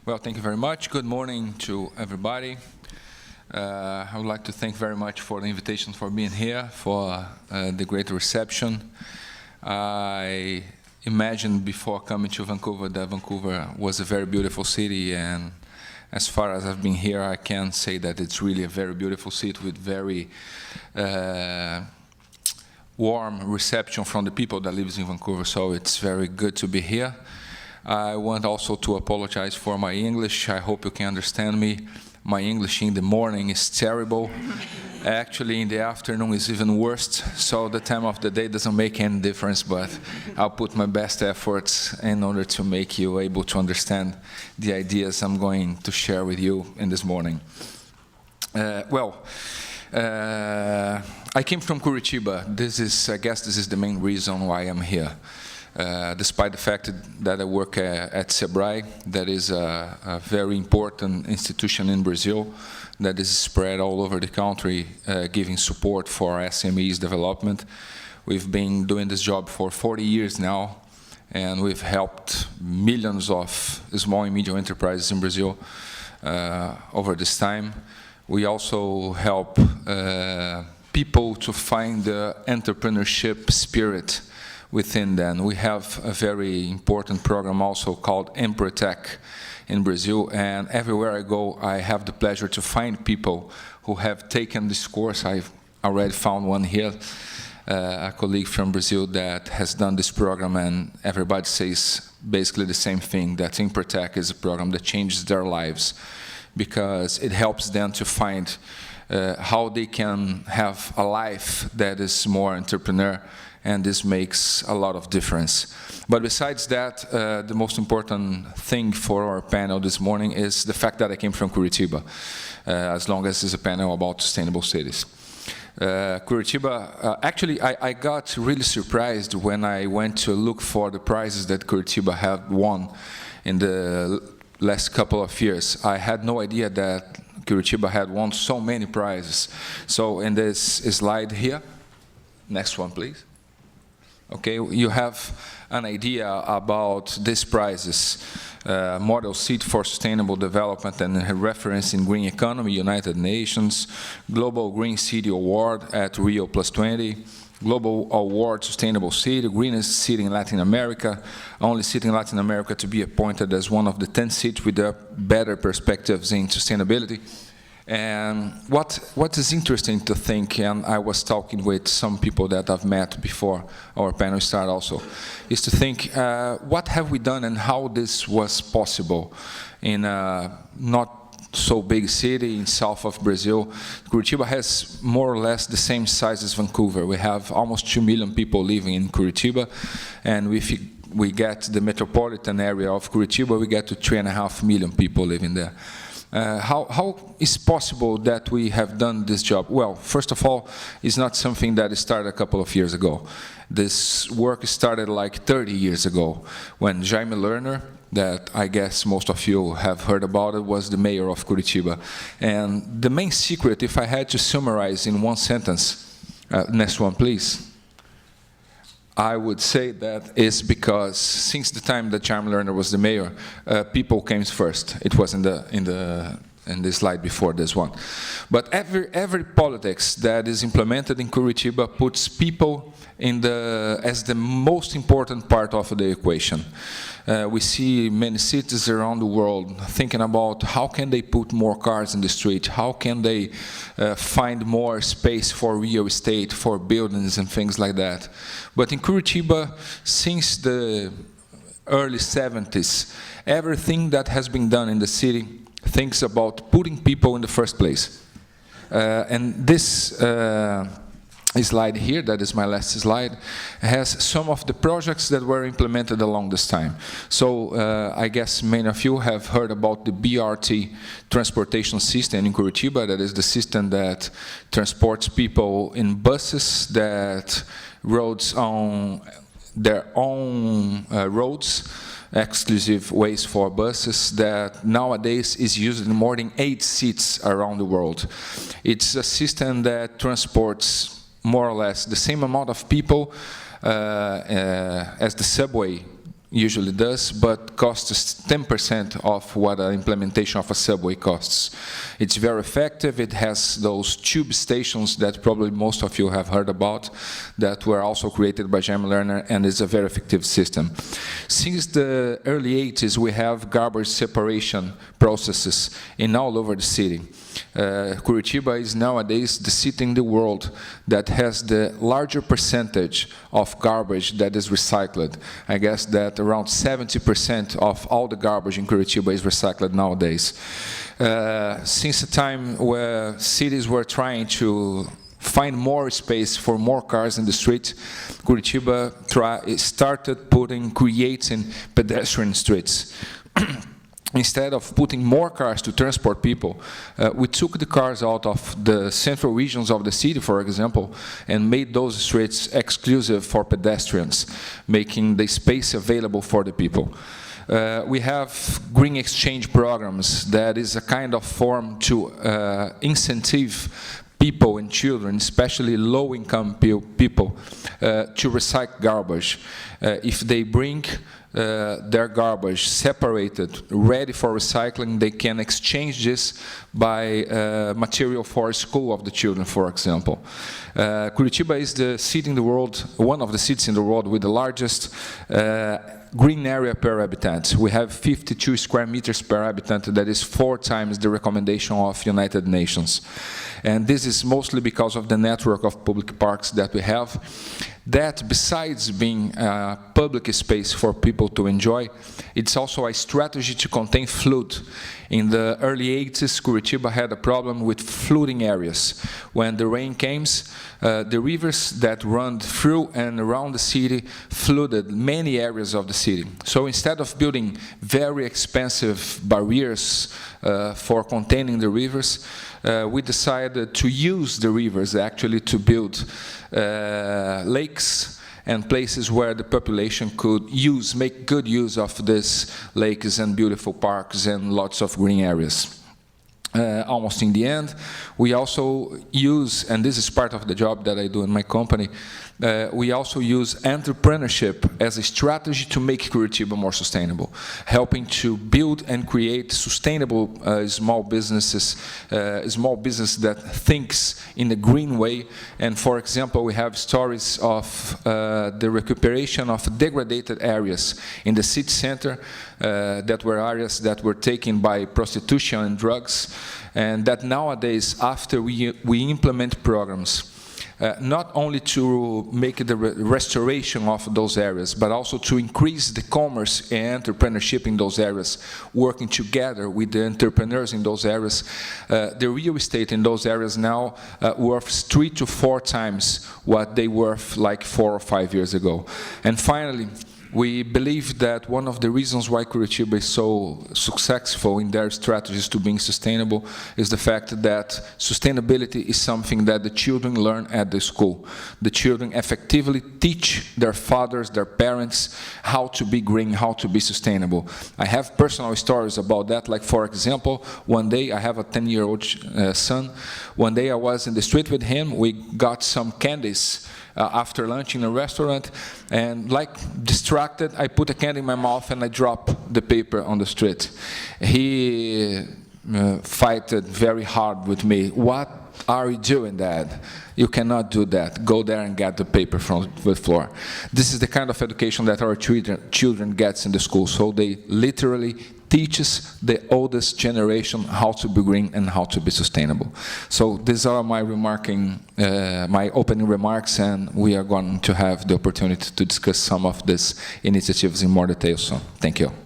Well, thank you very much. Good morning to everybody. I would like to thank very much for the invitation, for being here, for the great reception. I imagined before coming to Vancouver that Vancouver was a very beautiful city, and as far as I've been here, I can say that it's really a very beautiful city with very warm reception from the people that lives in Vancouver, so it's very good to be here. I want also to apologize for my English. I hope you can understand me. My English in the morning is terrible. Actually, in the afternoon is even worse, so the time of the day doesn't make any difference, but I'll put my best efforts in order to make you able to understand the ideas I'm going to share with you in this morning. I came from Curitiba. I guess this is the main reason why I'm here. Despite the fact that I work at Sebrae, that is a very important institution in Brazil that is spread all over the country, giving support for SMEs development. We've been doing this job for 40 years now, and we've helped millions of small and medium enterprises in Brazil over this time. We also help people to find the entrepreneurship spirit within them. We have a very important program also called Empretec in Brazil, and everywhere I go I have the pleasure to find people who have taken this course. I've already found one here, a colleague from Brazil that has done this program, and everybody says basically the same thing, that Empretec is a program that changes their lives because it helps them to find how they can have a life that is more entrepreneur, and this makes a lot of difference. But besides that, the most important thing for our panel this morning is the fact that I came from Curitiba, as long as it's a panel about sustainable cities. Curitiba, actually I got really surprised when I went to look for the prizes that Curitiba had won in the last couple of years. I had no idea that Curitiba had won so many prizes. So in this slide here, next one please. Okay, you have an idea about these prizes. Model City for Sustainable Development and a reference in Green Economy, United Nations, Global Green City Award at Rio +20, Global Award Sustainable City, Greenest City in Latin America, only city in Latin America to be appointed as one of the 10 cities with the better perspectives in sustainability. And what is interesting to think, and I was talking with some people that I've met before our panel started also, is to think what have we done and how this was possible in a not so big city in south of Brazil. Curitiba has more or less the same size as Vancouver. We have almost 2 million people living in Curitiba, and if we get the metropolitan area of Curitiba, we get to 3.5 million people living there. How is possible that we have done this job? Well, first of all, it's not something that started a couple of years ago. This work started like 30 years ago, when Jaime Lerner, that I guess most of you have heard about it, was the mayor of Curitiba. And the main secret, if I had to summarize in one sentence, next one please, I would say that is because since the time that Jaime Lerner was the mayor, people came first. It was in the slide before this one. But every politics that is implemented in Curitiba puts people as the most important part of the equation. We see many cities around the world thinking about how can they put more cars in the street, how can they find more space for real estate, for buildings and things like that. But in Curitiba, since the early 70s, everything that has been done in the city thinks about putting people in the first place. And this slide here, that is my last slide, has some of the projects that were implemented along this time. So I guess many of you have heard about the BRT transportation system in Curitiba. That is the system that transports people in buses that roads on their own roads, exclusive ways for buses, that nowadays is used in more than 8 cities around the world. It's a system that transports more or less the same amount of people as the subway usually does, but costs 10% of what an implementation of a subway costs. It's very effective. It has those tube stations that probably most of you have heard about that were also created by Jaime Lerner, and it's a very effective system. Since the early 80s, we have garbage separation processes in all over the city. Curitiba is nowadays the city in the world that has the larger percentage of garbage that is recycled. I guess that around 70% of all the garbage in Curitiba is recycled nowadays. Since the time where cities were trying to find more space for more cars in the street, Curitiba started creating pedestrian streets. Instead of putting more cars to transport people, we took the cars out of the central regions of the city, for example, and made those streets exclusive for pedestrians, making the space available for the people. We have green exchange programs that is a kind of form to incentive people and children, especially low-income people, to recycle garbage. If they bring their garbage separated, ready for recycling, they can exchange this by material for a school of the children, for example. Curitiba is the city in the world, one of the cities in the world with the largest green area per habitant. We have 52 square meters per habitant. That is 4 times the recommendation of United Nations. And this is mostly because of the network of public parks that we have. That, besides being a public space for people to enjoy, it's also a strategy to contain flood. In the early 80s, Curitiba had a problem with flooding areas. When the rain came, the rivers that run through and around the city flooded many areas of the city. So instead of building very expensive barriers for containing the rivers, we decided to use the rivers actually to build lakes and places where the population could make good use of these lakes and beautiful parks and lots of green areas. Almost in the end, we also use, and this is part of the job that I do in my company, we also use entrepreneurship as a strategy to make Curitiba more sustainable, helping to build and create sustainable small businesses that thinks in a green way. And for example, we have stories of the recuperation of degraded areas in the city center that were areas that were taken by prostitution and drugs, and that nowadays, after we implement programs, not only to make the restoration of those areas, but also to increase the commerce and entrepreneurship in those areas, working together with the entrepreneurs in those areas. The real estate in those areas now worth 3 to 4 times what they worth like 4 or 5 years ago. And finally, we believe that one of the reasons why Curitiba is so successful in their strategies to being sustainable is the fact that sustainability is something that the children learn at the school. The children effectively teach their fathers, their parents, how to be green, how to be sustainable. I have personal stories about that. Like, for example, one day, I have a 10-year-old son. One day I was in the street with him. We got some candies after lunch in a restaurant, and like distracted, I put a candy in my mouth and I dropped the paper on the street. He fighted very hard with me. What are you doing, Dad? You cannot do that. Go there and get the paper from the floor. This is the kind of education that our children gets in the school. So they literally teaches the oldest generation how to be green and how to be sustainable. So these are my opening remarks, and we are going to have the opportunity to discuss some of these initiatives in more detail soon. Thank you.